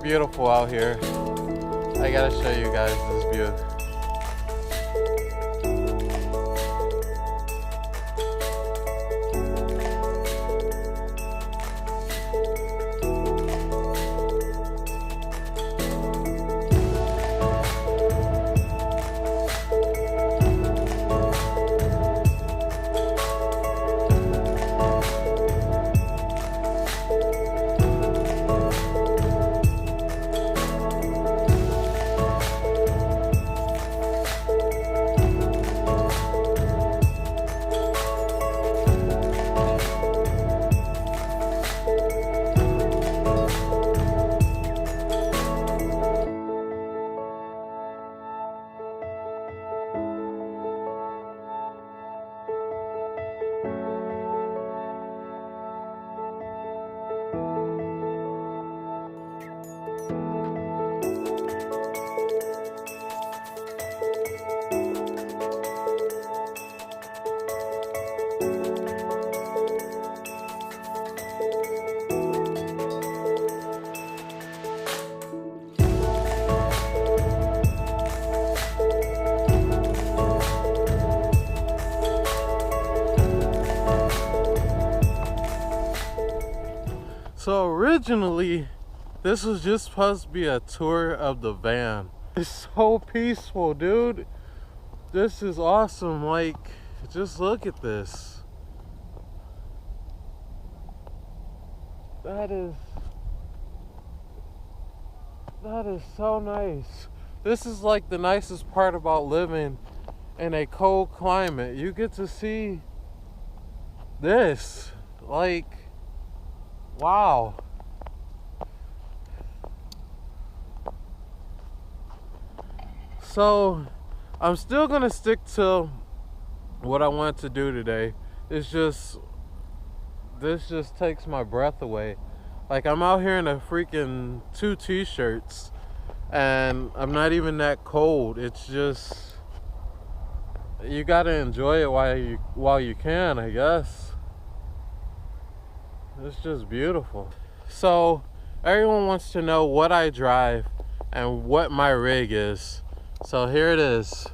beautiful out here. I gotta show you guys this view. So originally, this was just supposed to be a tour of the van. It's so peaceful, dude. This is awesome. Like, just look at this. That is so nice. This is like the nicest part about living in a cold climate. You get to see this. Like, wow. So I'm still gonna stick to what I want to do today. This just takes my breath away. Like, I'm out here in a freaking 2 t-shirts and I'm not even that cold. It's just, you gotta enjoy it while you can, I guess. It's just beautiful. So everyone wants to know what I drive and what my rig is. So here it is.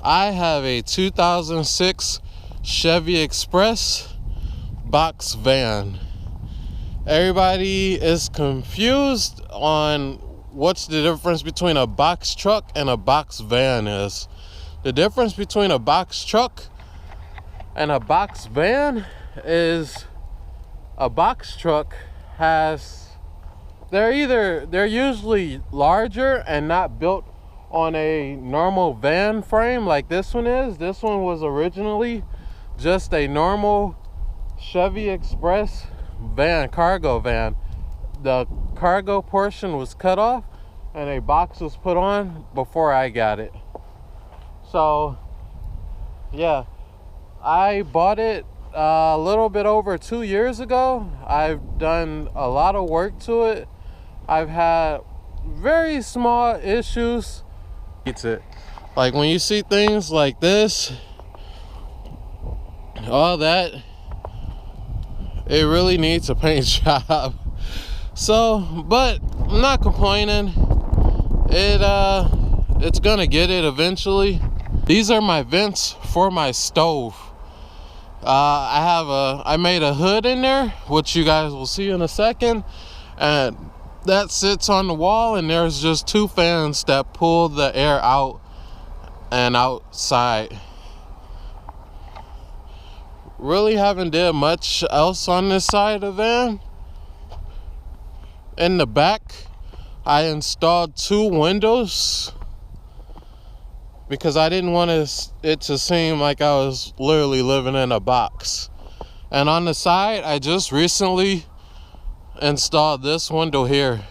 I have a 2006 Chevy Express box van. Everybody is confused on what's the difference between a box truck and a box van is. The difference between a box truck and a box van is a box truck they're usually larger and not built on a normal van frame like this one is. This one was originally just a normal Chevy Express van, cargo van. The cargo portion was cut off and a box was put on before I got it. So yeah, I bought it a little bit over 2 years ago. I've done a lot of work to it. I've had very small issues. It's it. Like when you see things like this, all that, it really needs a paint job. So, but I'm not complaining. It's gonna get it eventually. These are my vents for my stove. I made a hood in there, which you guys will see in a second, and that sits on the wall, and there's just 2 fans that pull the air out and outside. Really haven't did much else on this side of the van. In the back, I installed 2 windows because I didn't want it to seem like I was literally living in a box. And on the side, I just recently installed this window here.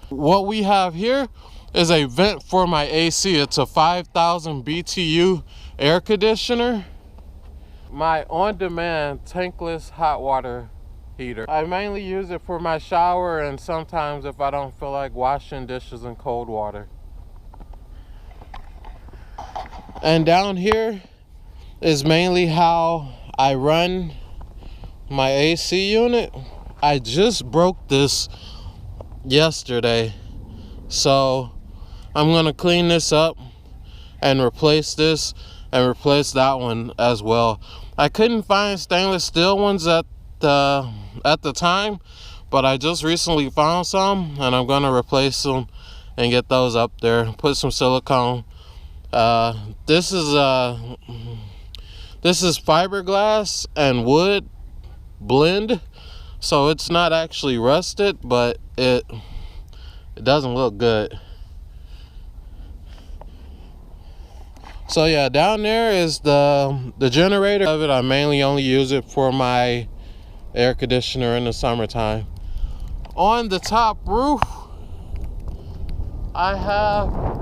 What we have here is a vent for my AC. It's a 5,000 BTU air conditioner. My on-demand tankless hot water heater. I mainly use it for my shower and sometimes if I don't feel like washing dishes in cold water. And down here is mainly how I run my AC unit. I just broke this yesterday, so I'm gonna clean this up and replace this and replace that one as well. I couldn't find stainless steel ones at the time, but I just recently found some, and I'm gonna replace them and get those up there. Put some silicone. This is fiberglass and wood blend, so it's not actually rusted, but it doesn't look good. So yeah, down there is the generator of it. I mainly only use it for my air conditioner in the summertime. On the top roof, I have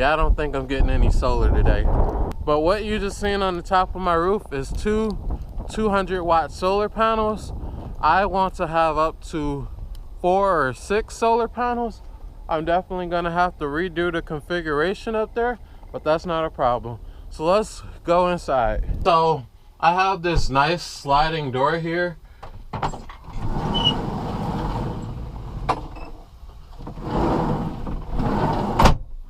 I don't think I'm getting any solar today. But what you just seen on the top of my roof is two 200-watt solar panels. I want to have up to 4 or 6 solar panels. I'm definitely gonna have to redo the configuration up there, but that's not a problem. So let's go inside. So I have this nice sliding door here.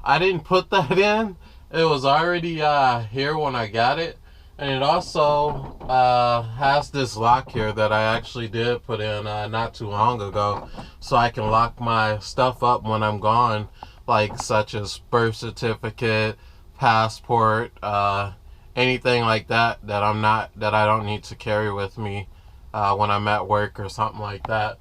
I didn't put that in. It was already here when I got it. And it also has this lock here that I actually did put in not too long ago, so I can lock my stuff up when I'm gone, like such as birth certificate, passport, anything like that that I don't need to carry with me when I'm at work or something like that.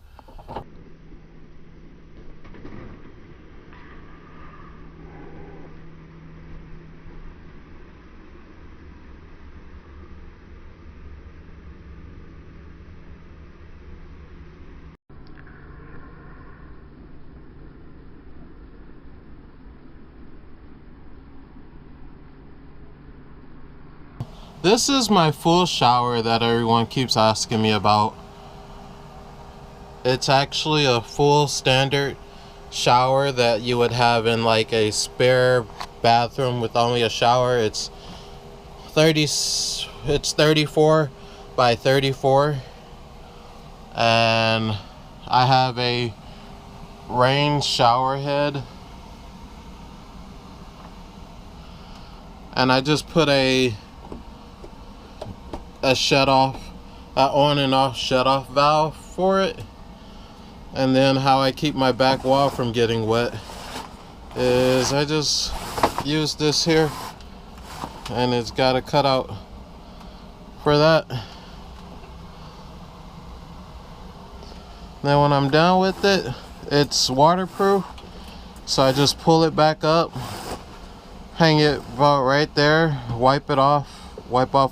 This is my full shower that everyone keeps asking me about. It's actually a full standard shower that you would have in like a spare bathroom with only a shower. It's 34 by 34, and I have a rain shower head, and I just put a shut off, on and off shut off valve for it. And then how I keep my back wall from getting wet is I just use this here, and it's got a cutout for that. Then when I'm done with it, it's waterproof, so I just pull it back up, hang it about right there, wipe off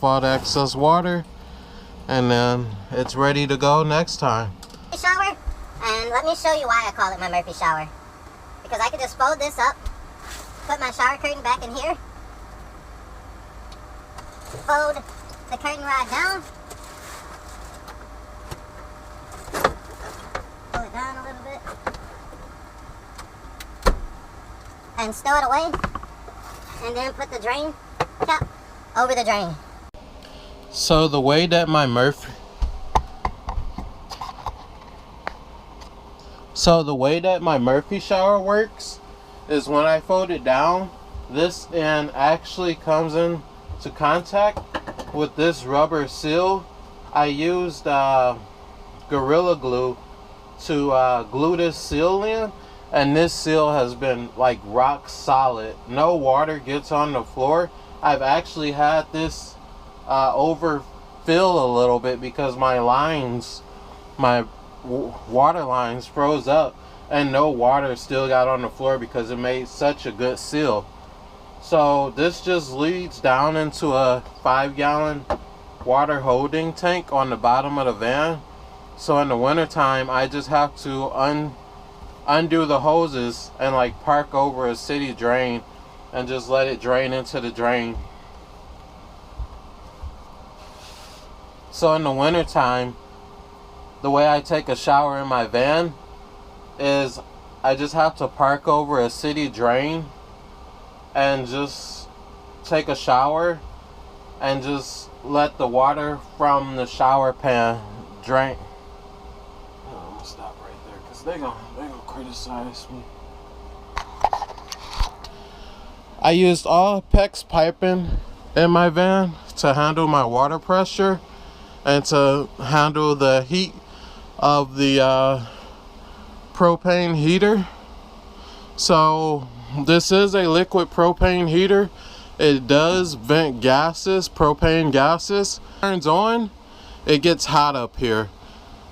all the excess water, and then it's ready to go next time. Shower, and let me show you why I call it my Murphy shower. Because I could just fold this up, put my shower curtain back in here, fold the curtain rod down, pull it down a little bit, and stow it away, and then put the drain cap over the drain. So the way that my Murphy shower works is when I fold it down, this end actually comes in to contact with this rubber seal. I used Gorilla Glue to glue this seal in, and this seal has been like rock solid. No water gets on the floor. I've actually had this overfill a little bit because my water lines froze up, and no water still got on the floor because it made such a good seal. So this just leads down into a 5-gallon water holding tank on the bottom of the van. So in the wintertime, I just have to undo the hoses and like park over a city drain and just let it drain into the drain. So in the wintertime, the way I take a shower in my van is I just have to park over a city drain and just take a shower and just let the water from the shower pan drain. Oh, I'm gonna stop right there because they gonna criticize me. I used all PEX piping in my van to handle my water pressure and to handle the heat of the propane heater. So this is a liquid propane heater. It does vent gases, propane gases. Turns on, it gets hot up here,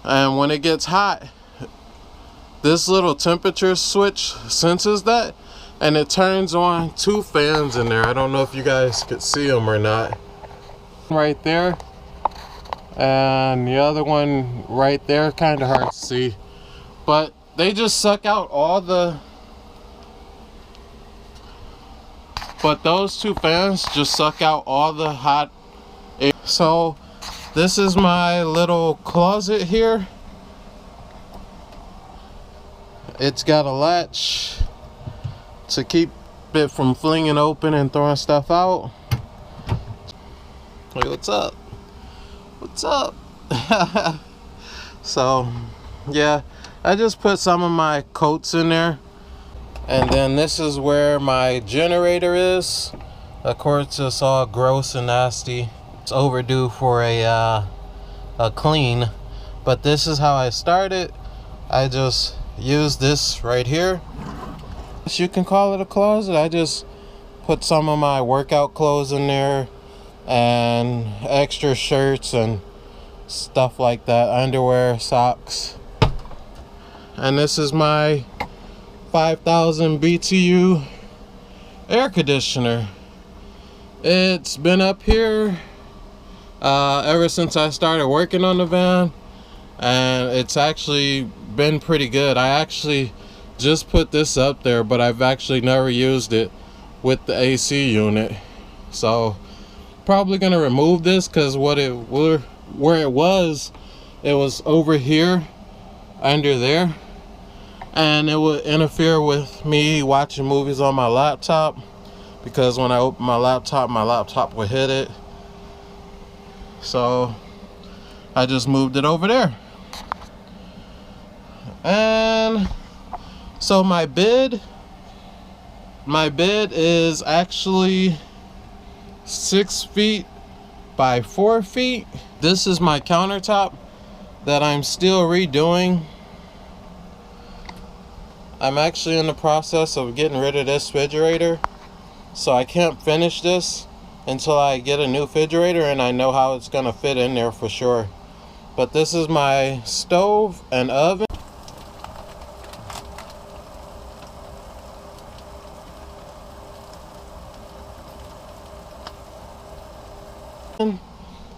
and when it gets hot, this little temperature switch senses that, and it turns on 2 fans in there. I don't know if you guys could see them or not. Right there, and the other one right there, kind of hard to see, but they just suck out all the, but those 2 fans just suck out all the hot air. So this is my little closet here. It's got a latch to keep it from flinging open and throwing stuff out. Hey, what's up? What's up? So yeah, I just put some of my coats in there. And then this is where my generator is. Of course, it's all gross and nasty. It's overdue for a clean. But this is how I started. I just used this right here. You can call it a closet. I just put some of my workout clothes in there and extra shirts and stuff like that, underwear, socks. And this is my 5,000 BTU air conditioner. It's been up here ever since I started working on the van, and it's actually been pretty good. I actually just put this up there, but I've actually never used it with the AC unit. So probably gonna remove this because where it was over here under there, and it would interfere with me watching movies on my laptop, because when I open my laptop would hit it. So I just moved it over there. And so my bed is actually 6 feet by 4 feet. This is my countertop that I'm still redoing. I'm actually in the process of getting rid of this refrigerator, so I can't finish this until I get a new refrigerator and I know how it's gonna fit in there for sure. But this is my stove and oven.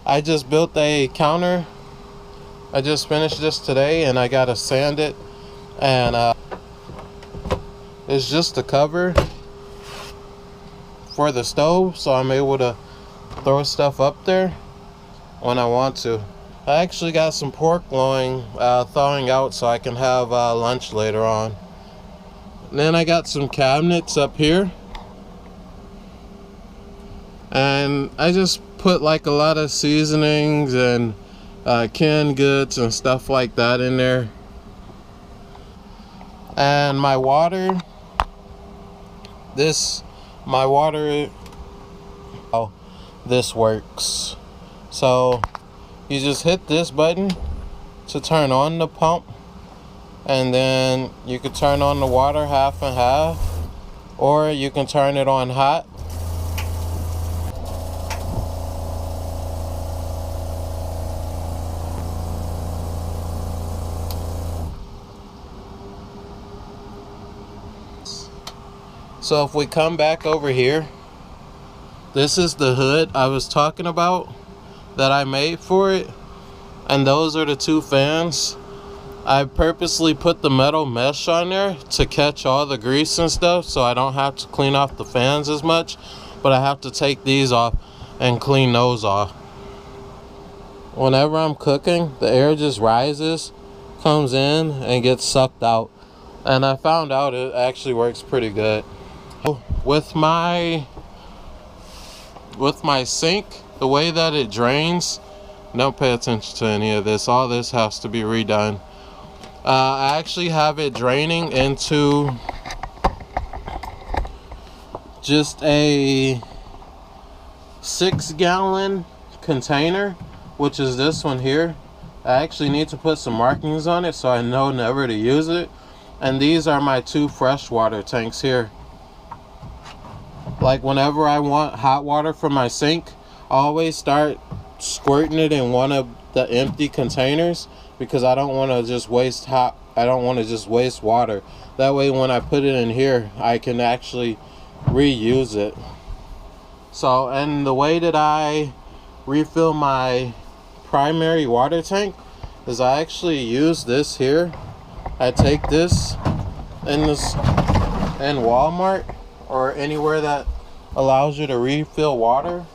I just built a counter. I just finished this today and I gotta sand it, and it's just a cover for the stove, so I'm able to throw stuff up there when I want to. I actually got some pork loin thawing out so I can have lunch later on. And then I got some cabinets up here, and I just put like a lot of seasonings and canned goods and stuff like that in there. And my water, this works. So you just hit this button to turn on the pump, and then you can turn on the water half and half, or you can turn it on hot. So if we come back over here, this is the hood I was talking about that I made for it, and those are the 2 fans. I purposely put the metal mesh on there to catch all the grease and stuff, so I don't have to clean off the fans as much, but I have to take these off and clean those off. Whenever I'm cooking, the air just rises, comes in, and gets sucked out, and I found out it actually works pretty good. With my with my sink, the way that it drains, don't pay attention to any of this. All this has to be redone. I actually have it draining into just a 6-gallon container, which is this one here. I actually need to put some markings on it so I know never to use it. And these are my 2 freshwater tanks here. Like whenever I want hot water from my sink, I always start squirting it in one of the empty containers, because I don't want to just waste water. That way when I put it in here, I can actually reuse it. So, and the way that I refill my primary water tank is I actually use this here. I take this in Walmart or anywhere that allows you to refill water.